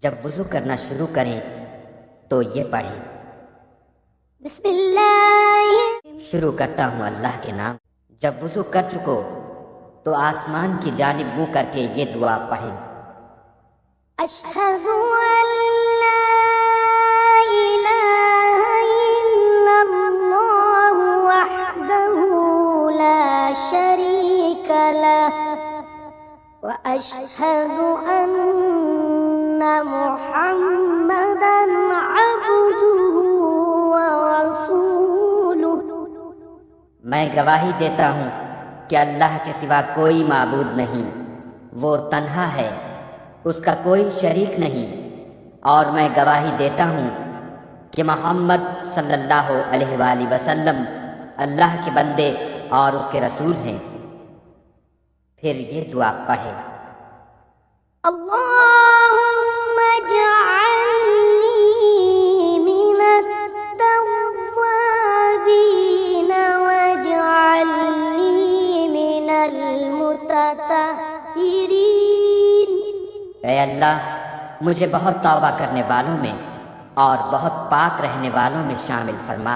جب وضو کرنا شروع کریں تو یہ پڑھیں، بسم اللہ، شروع کرتا ہوں اللہ کے نام۔ جب وضو کر چکو تو آسمان کی جانب منہ کر کے یہ دعا پڑھیں، اشہد ان لا الہ الا اللہ وحدہ لا شریک لہ واشہد ان محمدا عبدہ ورسولہ۔ میں گواہی دیتا ہوں کہ اللہ کے سوا کوئی معبود نہیں، وہ تنہا ہے، اس کا کوئی شریک نہیں، اور میں گواہی دیتا ہوں کہ محمد صلی اللہ علیہ وآلہ وسلم اللہ کے بندے اور اس کے رسول ہیں۔ پھر یہ دعا پڑھیں، اللہم اجعلنی من التوابین واجعلنی من المتطہرین۔ اے اللہ مجھے بہت توبہ کرنے والوں میں اور بہت پاک رہنے والوں میں شامل فرما۔